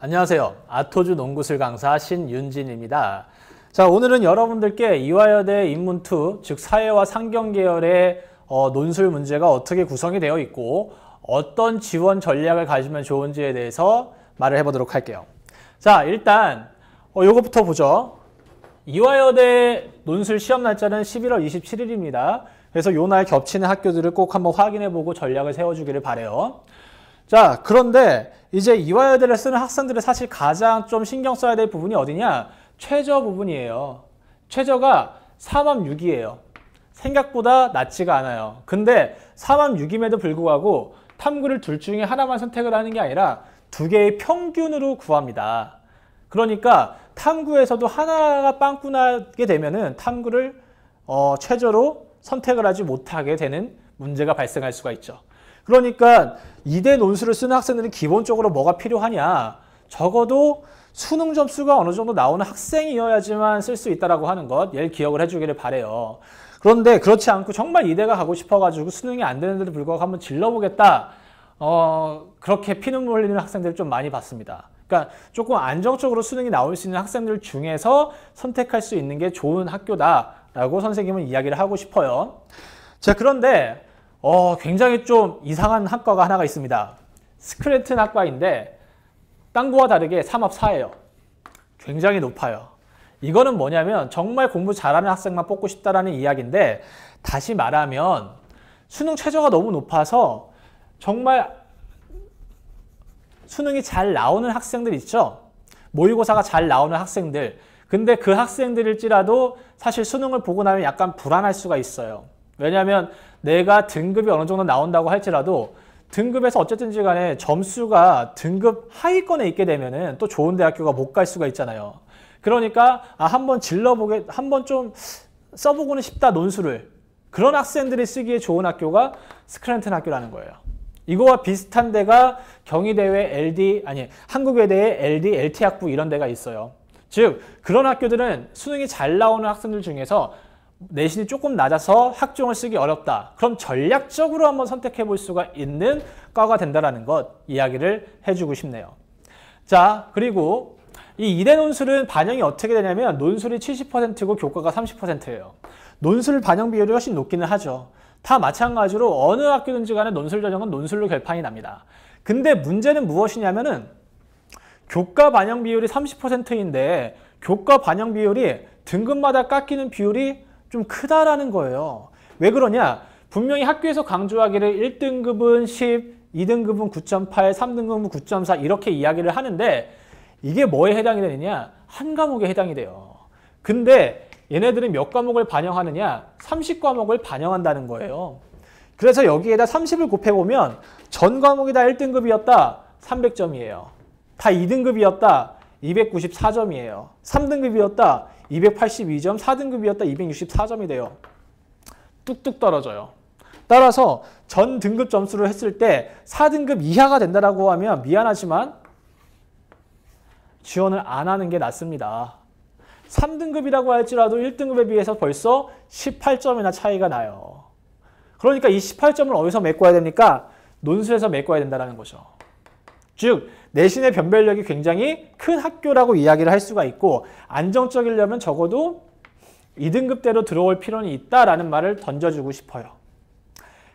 안녕하세요. 아토주 농구술 강사 신윤진입니다. 자, 오늘은 여러분들께 이화여대 인문2, 즉 사회와 상경 계열의 논술 문제가 어떻게 구성이 되어 있고 어떤 지원 전략을 가지면 좋은지에 대해서 말을 해보도록 할게요. 자, 일단 요거부터 보죠. 이화여대 논술 시험 날짜는 11월 27일입니다. 그래서 요 날 겹치는 학교들을 꼭 한번 확인해보고 전략을 세워주기를 바래요. 자, 그런데 이제 이화여대를 쓰는 학생들은 사실 가장 좀 신경 써야 될 부분이 어디냐? 최저 부분이에요. 최저가 4만6이에요. 생각보다 낮지가 않아요. 근데 4만6임에도 불구하고 탐구를 둘 중에 하나만 선택을 하는 게 아니라 두 개의 평균으로 구합니다. 그러니까 탐구에서도 하나가 빵꾸 나게 되면은 탐구를 최저로 선택을 하지 못하게 되는 문제가 발생할 수가 있죠. 그러니까 이대 논술을 쓰는 학생들은 기본적으로 뭐가 필요하냐? 적어도 수능 점수가 어느 정도 나오는 학생이어야지만 쓸 수 있다라고 하는 것, 얘를 기억을 해주기를 바래요. 그런데 그렇지 않고 정말 이대가 가고 싶어가지고 수능이 안 되는데도 불구하고 한번 질러보겠다. 그렇게 피눈물 흘리는 학생들을 좀 많이 봤습니다. 그러니까 조금 안정적으로 수능이 나올 수 있는 학생들 중에서 선택할 수 있는 게 좋은 학교다라고 선생님은 이야기를 하고 싶어요. 자, 그런데 굉장히 좀 이상한 학과가 하나가 있습니다. 스크래튼 학과인데 딴 거와 다르게 3합4예요. 굉장히 높아요. 이거는 뭐냐면 정말 공부 잘하는 학생만 뽑고 싶다라는 이야기인데, 다시 말하면 수능 최저가 너무 높아서 정말 수능이 잘 나오는 학생들 있죠? 모의고사가 잘 나오는 학생들. 근데 그 학생들일지라도 사실 수능을 보고 나면 약간 불안할 수가 있어요. 왜냐하면 내가 등급이 어느 정도 나온다고 할지라도 등급에서 어쨌든지 간에 점수가 등급 하위권에 있게 되면은 또 좋은 대학교가 못 갈 수가 있잖아요. 그러니까 한번 한번 좀 써보고는 싶다 논술을. 그런 학생들이 쓰기에 좋은 학교가 스크래튼 학교라는 거예요. 이거와 비슷한 데가 경희대회 한국외대의 LD, LT학부 이런 데가 있어요. 즉 그런 학교들은 수능이 잘 나오는 학생들 중에서 내신이 조금 낮아서 학종을 쓰기 어렵다. 그럼 전략적으로 한번 선택해 볼 수가 있는 과가 된다는 것 이야기를 해주고 싶네요. 자, 그리고 이 이대 논술은 반영이 어떻게 되냐면 논술이 70%고 교과가 30%예요. 논술 반영 비율이 훨씬 높기는 하죠. 다 마찬가지로 어느 학교든지 간에 논술 전형은 논술로 결판이 납니다. 근데 문제는 무엇이냐면은 교과 반영 비율이 30%인데 교과 반영 비율이 등급마다 깎이는 비율이 좀 크다라는 거예요. 왜 그러냐? 분명히 학교에서 강조하기를 1등급은 10, 2등급은 9.8, 3등급은 9.4 이렇게 이야기를 하는데 이게 뭐에 해당이 되느냐? 한 과목에 해당이 돼요. 근데 얘네들은 몇 과목을 반영하느냐? 30과목을 반영한다는 거예요. 그래서 여기에다 30을 곱해보면 전 과목이 다 1등급이었다. 300점이에요. 다 2등급이었다. 294점이에요. 3등급이었다. 282점, 4등급이었다. 264점이 돼요. 뚝뚝 떨어져요. 따라서 전 등급 점수를 했을 때 4등급 이하가 된다고 하면 미안하지만 지원을 안 하는 게 낫습니다. 3등급이라고 할지라도 1등급에 비해서 벌써 18점이나 차이가 나요. 그러니까 이 18점을 어디서 메꿔야 됩니까? 논술에서 메꿔야 된다는 거죠. 즉 내신의 변별력이 굉장히 큰 학교라고 이야기를 할 수가 있고 안정적이려면 적어도 2등급대로 들어올 필요는 있다라는 말을 던져주고 싶어요.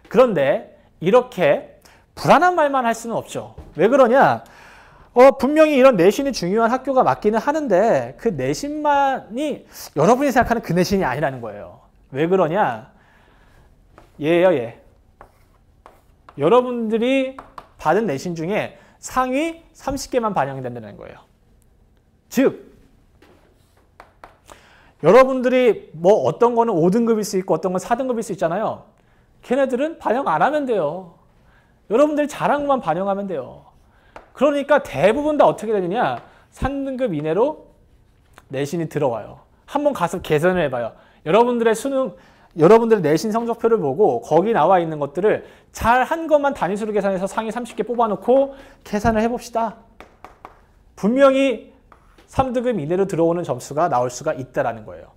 그런데 이렇게 불안한 말만 할 수는 없죠. 왜 그러냐? 분명히 이런 내신이 중요한 학교가 맞기는 하는데 그 내신만이 여러분이 생각하는 그 내신이 아니라는 거예요. 왜 그러냐? 얘예요, 얘. 여러분들이 받은 내신 중에 상위 30개만 반영이 된다는 거예요. 즉 여러분들이 뭐 어떤 거는 5등급일 수 있고 어떤 건 4등급일 수 있잖아요. 걔네들은 반영 안 하면 돼요. 여러분들이 잘한 것만 반영하면 돼요. 그러니까 대부분 다 어떻게 되느냐? 3등급 이내로 내신이 들어와요. 한번 가서 계산을 해봐요. 여러분들의 내신 성적표를 보고 거기 나와 있는 것들을 잘한 것만 단위수로 계산해서 상위 30개 뽑아놓고 계산을 해봅시다. 분명히 3등급 이내로 들어오는 점수가 나올 수가 있다는 거예요.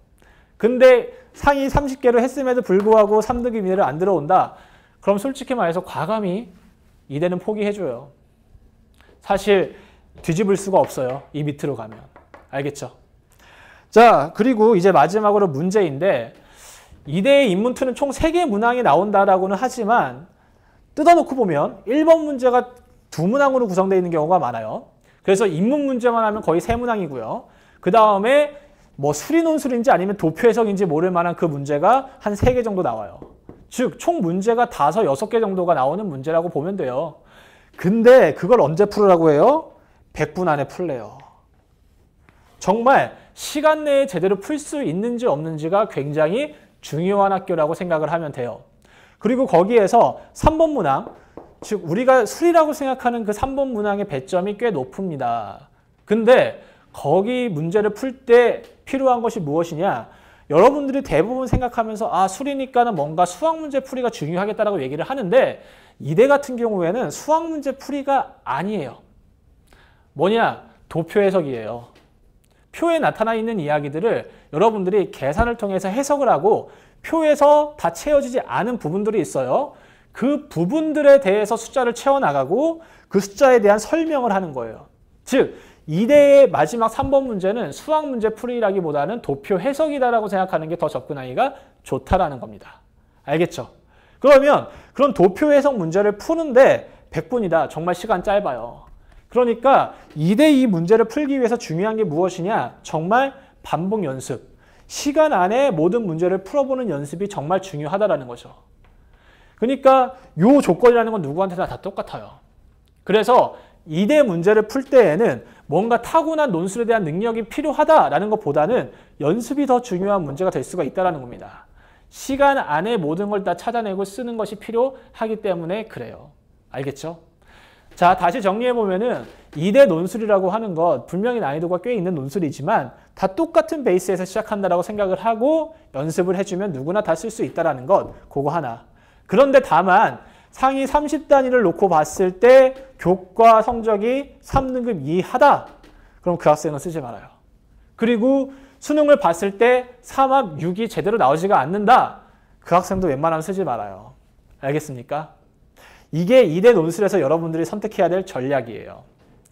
근데 상위 30개로 했음에도 불구하고 3등급 이내로 안 들어온다? 그럼 솔직히 말해서 과감히 이대는 포기해줘요. 사실 뒤집을 수가 없어요. 이 밑으로 가면. 알겠죠? 자, 그리고 이제 마지막으로 문제인데 이대의 인문틀은 총 3개의 문항이 나온다라고는 하지만 뜯어놓고 보면 1번 문제가 2문항으로 구성되어 있는 경우가 많아요. 그래서 인문 문제만 하면 거의 3문항이고요. 그 다음에 뭐 수리논술인지 아니면 도표 해석인지 모를 만한 그 문제가 한 3개 정도 나와요. 즉, 총 문제가 5, 6개 정도가 나오는 문제라고 보면 돼요. 근데 그걸 언제 풀으라고 해요? 100분 안에 풀래요. 정말 시간 내에 제대로 풀 수 있는지 없는지가 굉장히 중요한 학교라고 생각을 하면 돼요. 그리고 거기에서 3번 문항, 즉 우리가 수리라고 생각하는 그 3번 문항의 배점이 꽤 높습니다. 근데 거기 문제를 풀 때 필요한 것이 무엇이냐? 여러분들이 대부분 생각하면서 수리니까는 뭔가 수학 문제 풀이가 중요하겠다라고 얘기를 하는데 이대 같은 경우에는 수학 문제 풀이가 아니에요. 뭐냐? 도표 해석이에요. 표에 나타나 있는 이야기들을 여러분들이 계산을 통해서 해석을 하고 표에서 다 채워지지 않은 부분들이 있어요. 그 부분들에 대해서 숫자를 채워나가고 그 숫자에 대한 설명을 하는 거예요. 즉, 이대의 마지막 3번 문제는 수학 문제 풀이라기보다는 도표 해석이다라고 생각하는 게 더 접근하기가 좋다라는 겁니다. 알겠죠? 그러면 그런 도표 해석 문제를 푸는데 100분이다. 정말 시간 짧아요. 그러니까 2대2 문제를 풀기 위해서 중요한 게 무엇이냐? 정말 반복 연습. 시간 안에 모든 문제를 풀어보는 연습이 정말 중요하다라는 거죠. 그러니까 이 조건이라는 건 누구한테나 다 똑같아요. 그래서 2대 문제를 풀 때에는 뭔가 타고난 논술에 대한 능력이 필요하다라는 것보다는 연습이 더 중요한 문제가 될 수가 있다는 겁니다. 시간 안에 모든 걸 다 찾아내고 쓰는 것이 필요하기 때문에 그래요. 알겠죠? 자, 다시 정리해보면은 2대 논술이라고 하는 것 분명히 난이도가 꽤 있는 논술이지만 다 똑같은 베이스에서 시작한다라고 생각을 하고 연습을 해주면 누구나 다 쓸 수 있다는 것, 그거 하나. 그런데 다만 상위 30단위를 놓고 봤을 때 교과 성적이 3등급 이하다. 그럼 그 학생은 쓰지 말아요. 그리고 수능을 봤을 때 3합 6이 제대로 나오지가 않는다. 그 학생도 웬만하면 쓰지 말아요. 알겠습니까? 이게 2대 논술에서 여러분들이 선택해야 될 전략이에요.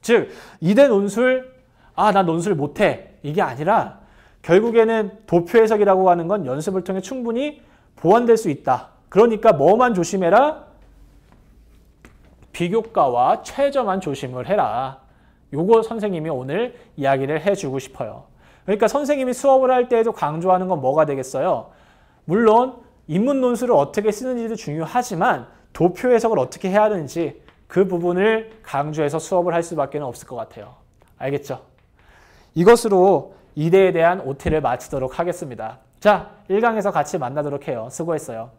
즉 2대 논술, 나 논술 못해. 이게 아니라 결국에는 도표 해석이라고 하는 건 연습을 통해 충분히 보완될 수 있다. 그러니까 뭐만 조심해라? 비교과와 최저만 조심을 해라. 요거 선생님이 오늘 이야기를 해주고 싶어요. 그러니까 선생님이 수업을 할 때에도 강조하는 건 뭐가 되겠어요? 물론 인문 논술을 어떻게 쓰는지도 중요하지만 도표 해석을 어떻게 해야 하는지 그 부분을 강조해서 수업을 할 수밖에 없을 것 같아요. 알겠죠? 이것으로 2대에 대한 OT를 마치도록 하겠습니다. 자, 1강에서 같이 만나도록 해요. 수고했어요.